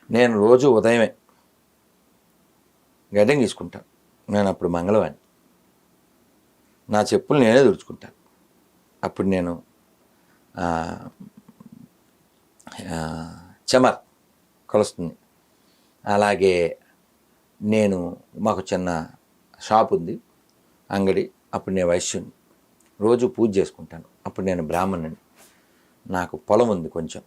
నేను రోజు ఉదయమే గడ్డం గీసుకుంటాను. నేను అప్పుడు మంగళవాణి. నా చెప్పులు నేనే తుడుచుకుంటాను. అప్పుడు నేను చెమర్ కలుస్తుంది. అలాగే మాకు చిన్న షాప్ ఉంది, అంగడి. అప్పుడు నేను వైశ్యుని. రోజు పూజ చేసుకుంటాను. అప్పుడు నేను బ్రాహ్మణుని. నాకు పొలం ఉంది, కొంచెం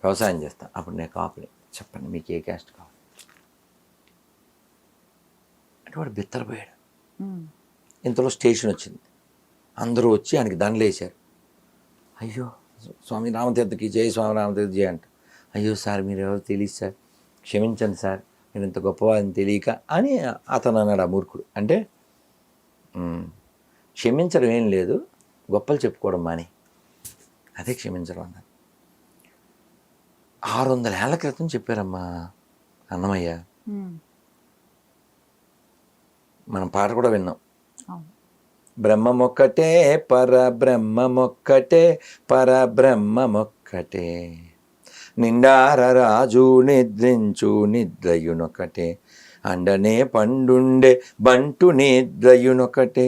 వ్యవసాయం చేస్తాను. అప్పుడు నేను కాపుని. చెప్పండి మీకు ఏ క్యాస్ట్ కావాలి అంటే వాడు బిత్తరపోయాడు. ఇంతలో స్టేషన్ వచ్చింది. అందరూ వచ్చి ఆయనకి దండలు వేశారు. అయ్యో స్వామి రామతీర్థకి జై, స్వామి రామతీర్థ జై అంట. అయ్యో సార్ మీరు ఎవరు తెలియదు సార్, క్షమించండి సార్, నేను ఇంత గొప్పవాడిని తెలియక అని అతను అన్నాడు. ఆ మూర్ఖుడు అంటే క్షమించడం ఏం లేదు, గొప్పలు చెప్పుకోవడం మాని, అదే క్షమించడం అన్నారు. 600 ఏళ్ల క్రితం చెప్పారమ్మా అన్నమయ్య. మనం పాట కూడా విన్నాం. బ్రహ్మమొక్కటే పరబ్రహ్మమొక్కటే పరబ్రహ్మమొక్కటే, నిండార రాజు నిద్రించు నిద్రయునొకటే, అండనే పండుండే బంటు నిద్రయునొకటే,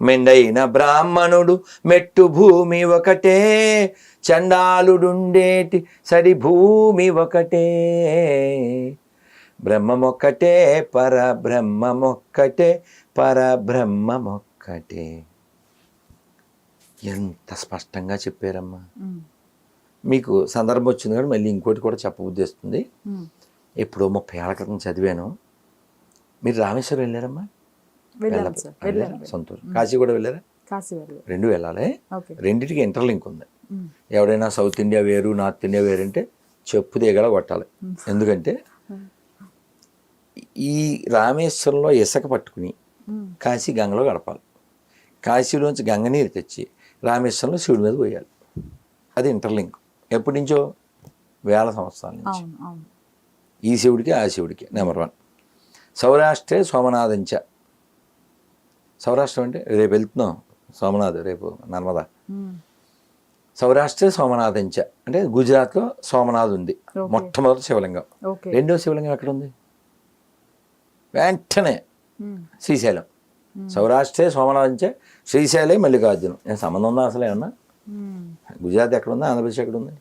మెండైన బ్రాహ్మణుడు మెట్టు భూమి ఒకటే, చండాలుడుండేటి సడి భూమి ఒకటే, బ్రహ్మమొక్కటే పరబ్రహ్మమొక్కటే పరబ్రహ్మమొక్కటే. ఎంత స్పష్టంగా చెప్పారమ్మా. మీకు సందర్భం వచ్చింది కానీ మళ్ళీ ఇంకోటి కూడా చెప్పబుద్ధిస్తుంది. ఎప్పుడో 30 ఏళ్ల క్రితం చదివాను. మీరు రామేశ్వరం వెళ్ళారమ్మా? సంతోషం. కాశీ కూడా వెళ్ళారా? రెండు వెళ్ళాలి. రెండింటికి ఇంటర్లింక్ ఉంది. ఎవడైనా సౌత్ ఇండియా వేరు, నార్త్ ఇండియా వేరు అంటే చెప్పు దిగల కొట్టాలి. ఎందుకంటే ఈ రామేశ్వరంలో ఇసుక పట్టుకుని కాశీ గంగలో గడపాలి. కాశీలోంచి గంగ నీరు తెచ్చి రామేశ్వరంలో శివుడి మీద పోయాలి. అది ఇంటర్లింక్. ఎప్పటి నుంచో, వేల సంవత్సరాల నుంచి. ఈ శివుడికి ఆ శివుడికి. నెంబర్ 1. సౌరాష్ట్రే సోమనాథంచ. సౌరాష్ట్రం అంటే రేపు వెళ్తున్నాం సోమనాథ్, రేపు నర్మదా. సౌరాష్ట్రే సోమనాథంచ అంటే గుజరాత్లో సోమనాథ్ ఉంది, మొట్టమొదటి శివలింగం. రెండో శివలింగం ఎక్కడ ఉంది? వెంటనే శ్రీశైలం. సౌరాష్ట్రే సోమనాథంచ శ్రీశైలం మల్లికార్జునం. నేను సంబంధం ఉందా అసలు ఏమన్నా? గుజరాత్ ఎక్కడ ఉందా, ఆంధ్రప్రదేశ్ ఎక్కడ ఉంది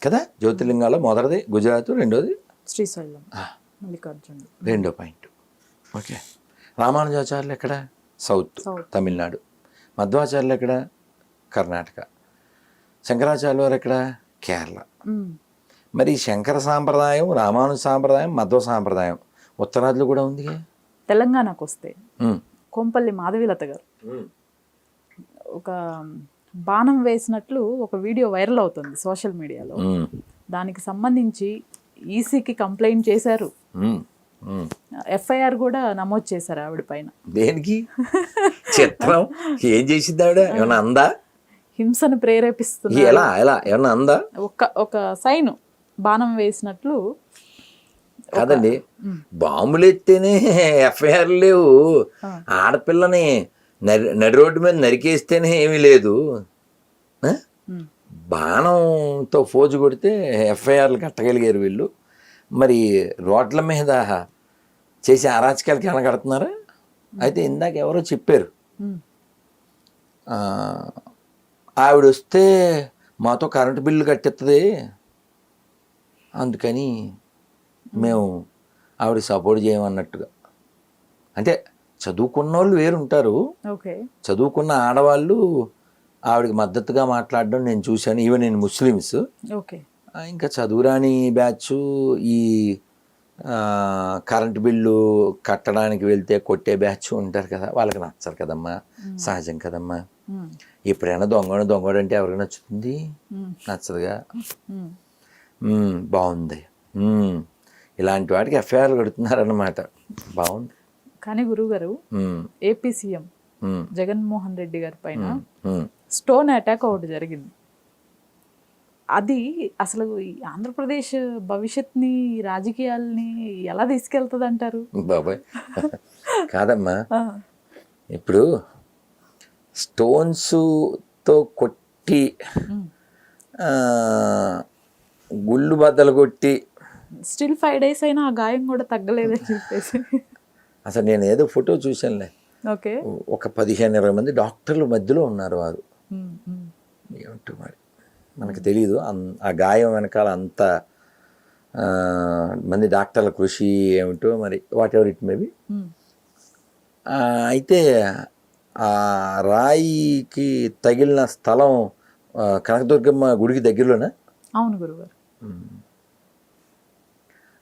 కదా? జ్యోతిర్లింగాల్లో మొదటిది గుజరాత్, రెండోది శ్రీశైలం, మల్లికార్జున. రెండో పాయింట్. ఓకే. రామానుజాచార్యులు ఎక్కడ? సౌత్ తమిళనాడు. మధ్వాచార్యులు ఎక్కడ? కర్ణాటక. శంకరాచార్యులు వారు ఎక్కడ? కేరళ. మరి శంకర సాంప్రదాయం, రామానుజ సాంప్రదాయం, మధ్వ సాంప్రదాయం ఉత్తరాదిలో కూడా ఉంది. తెలంగాణకు వస్తే కొంపల్లి మాధవీలత గారు ఒక బాణం వేసినట్లు ఒక వీడియో వైరల్ అవుతుంది సోషల్ మీడియాలో. దానికి సంబంధించి ఈసీకి కంప్లైంట్ చేశారు, ఎఫ్ఐఆర్ కూడా నమోదు చేశారు ఆవిడ పైన. దేనికి? చిత్రం. ఏం చేసింది ఆవిడ? ఏమన్నా అందా? హింసను ప్రేరేపిస్తుంది. ఎలా ఎలా ఏమన్నా అందా? ఒక సైన్ బాణం వేసినట్లు. కాదండి, బాంబులు ఎత్తేనే ఎఫ్ఐఆర్ లేవు. ఆడపిల్లని నడి రోడ్డు మీద నరికేస్తేనే ఏమీ లేదు. బాణంతో ఫోజు కొడితే ఎఫ్ఐఆర్లు కట్టగలిగారు వీళ్ళు. మరి రోడ్ల మీద చేసే అరాచకాలకి ఏమైనా కడుతున్నారా? అయితే ఇందాక ఎవరో చెప్పారు, ఆవిడ వస్తే మాతో కరెంటు బిల్లు కట్టేస్తుంది, అందుకని మేము ఆవిడ సపోర్ట్ చేయమన్నట్టుగా. అంటే చదువుకున్న వాళ్ళు వేరుంటారు, చదువుకున్న ఆడవాళ్ళు ఆవిడకి మద్దతుగా మాట్లాడడం నేను చూశాను. ఈవెన్ నేను ముస్లిమ్స్. ఇంకా చదువురాని బ్యాచ్ ఈ కరెంటు బిల్లు కట్టడానికి వెళ్తే కొట్టే బ్యాచ్ ఉంటారు కదా, వాళ్ళకి నచ్చరు కదమ్మా, సహజం కదమ్మా. ఎప్పుడైనా దొంగడు అంటే ఎవరికి నచ్చుతుంది? నచ్చదుగా. బాగుంది. ఇలాంటి వాటికి ఎఫ్ఐఆర్ కడుతున్నారన్నమాట. బాగుంది. కానీ గురువుగారు, ఏపీ సీఎం జగన్మోహన్ రెడ్డి గారి పైన స్టోన్ అటాక్ ఒకటి జరిగింది. అది అసలు ఆంధ్రప్రదేశ్ భవిష్యత్ని, రాజకీయాల్ని ఎలా తీసుకెళ్తుంది అంటారు? బాబాయ్ కాదమ్మా, ఇప్పుడు స్టోన్స్తో కొట్టి గుళ్ళు బద్దలు కొట్టి స్టిల్ 5 days అయినా ఆ గాయం కూడా తగ్గలేదని చెప్పేసి. అసలు నేను ఏదో ఫోటో చూశానులే, ఓకే. ఒక 15-20 మంది డాక్టర్లు మధ్యలో ఉన్నారు వారు. ఏమిటో మరి మనకు తెలియదు ఆ గాయం వెనకాల అంత మంది డాక్టర్ల కృషి ఏమిటో మరి, వాట్ ఎవర్ ఇట్ మేబీ. అయితే ఆ రాయికి తగిలిన స్థలం కనకదుర్గమ్మ గుడికి దగ్గరలోనే. అవును గురుగారు.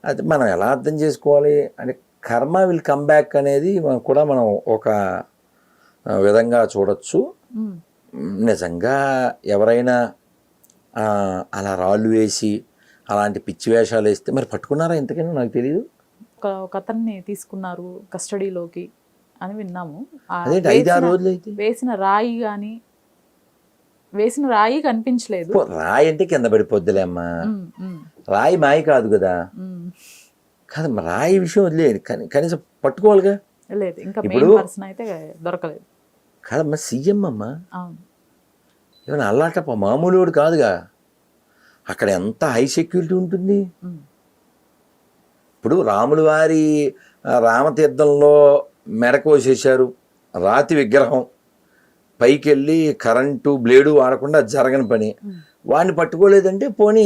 అది మనం ఎలా అర్థం చేసుకోవాలి అంటే కర్మ విల్ కమ్ బ్యాక్ అనేది కూడా మనం ఒక విధంగా చూడొచ్చు. నిజంగా ఎవరైనా అలా రాళ్ళు వేసి అలాంటి పిచ్చి వేషాలు వేస్తే మరి పట్టుకున్నారా ఇంతకైనా నాకు తెలియదు. ఒక అతన్ని తీసుకున్నారు కస్టడీలోకి అని విన్నాము. అదేంటి 5-6 రోజులు అయితే వేసిన రాయి కనిపించలేదు. రాయి అంటే కింద పడిపోద్దులే అమ్మా, రాయి మాయ కాదు కదా. కాదు రాయి విషయం వదిలేదు, కనీసం పట్టుకోవాలిగా. లేదు, ఇంకా ఇప్పుడు పర్సన్ అయితే దొరకలేదు. కాదమ్మా, సీఎం అమ్మా, ఏమైనా అల్లాటప్ప మామూలు వాడు కాదుగా. అక్కడ ఎంత హై సెక్యూరిటీ ఉంటుంది. ఇప్పుడు రాముల వారి రామతీర్థంలో మెడకోసేశారు, రాతి విగ్రహం పైకి వెళ్ళి కరెంటు బ్లేడు వాడకుండా జరగని పని. వాడిని పట్టుకోలేదంటే పోనీ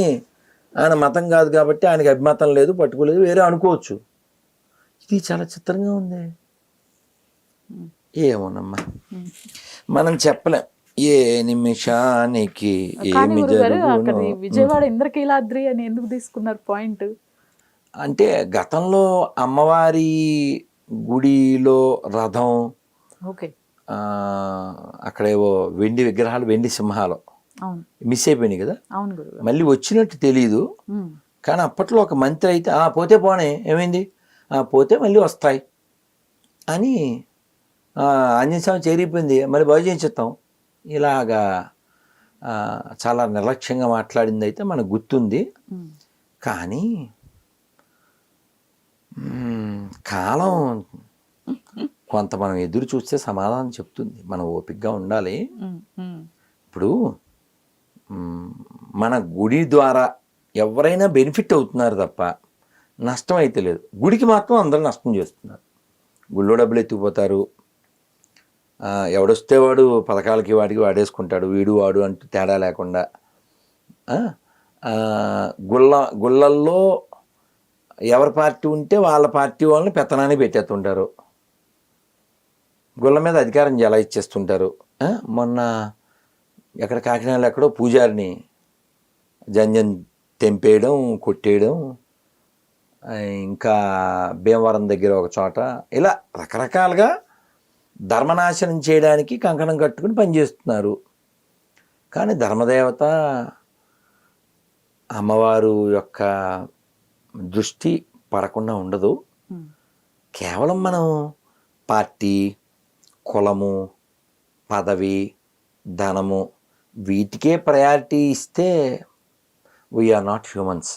ఆయన మతం కాదు కాబట్టి ఆయనకి అభిమతం లేదు, పట్టుకోలేదు, వేరే అనుకోవచ్చు. ఇది చాలా చిత్రంగా ఉంది. ఏమోనమ్మా మనం చెప్పలేం ఏ నిమిషానికి ఏమి జరుగును. విజయవాడ ఇంద్రకీలాద్రి అని ఎందుకు తీసుకున్నారు పాయింట్ అంటే గతంలో అమ్మవారి గుడిలో రథం, అక్కడేవో వెండి విగ్రహాలు, వెండి సింహాలు మిస్ అయిపోయినాయి కదా. మళ్ళీ వచ్చినట్టు తెలీదు. కానీ అప్పట్లో ఒక మంత్రి అయితే పోతే పోనే ఏమైంది, పోతే మళ్ళీ వస్తాయి అని ఆంజనేయ స్వామి చేరిపోయింది, మళ్ళీ బాగు చేయించేస్తాం ఇలాగా చాలా నిర్లక్ష్యంగా మాట్లాడింది అయితే మనకు గుర్తుంది. కానీ కాలం కొంత మనం ఎదురు చూస్తే సమాధానం చెప్తుంది, మనం ఓపికగా ఉండాలి. ఇప్పుడు మన గుడి ద్వారా ఎవరైనా బెనిఫిట్ అవుతున్నారు తప్ప నష్టం అయితే లేదు. గుడికి మాత్రం అందరూ నష్టం చేస్తున్నారు. గుళ్ళో డబ్బులు ఎత్తుకుపోతారు, ఎవడొస్తే వాడు పథకాలకి వాడికి వాడేసుకుంటాడు, వీడు వాడు అంటూ తేడా లేకుండా. గుళ్ళల్లో ఎవరి పార్టీ ఉంటే వాళ్ళ పార్టీ వాళ్ళని పెత్తనాన్ని పెట్టేస్తుంటారు, గుళ్ళ మీద అధికారం ఎలా ఇచ్చేస్తుంటారు. మొన్న ఎక్కడ కాకినాడలో ఎక్కడో పూజారిని జంజం తెంపేయడం, కొట్టేయడం, ఇంకా భీమవరం దగ్గర ఒక చోట ఇలా రకరకాలుగా ధర్మనాశనం చేయడానికి కంకణం కట్టుకుని పనిచేస్తున్నారు. కానీ ధర్మదేవత అమ్మవారు యొక్క దృష్టి పడకుండా ఉండదు. కేవలం మనం పార్టీ, కులము, పదవి, ధనము వీటికే ప్రయారిటీ ఇస్తే వీఆర్ నాట్ హ్యూమన్స్.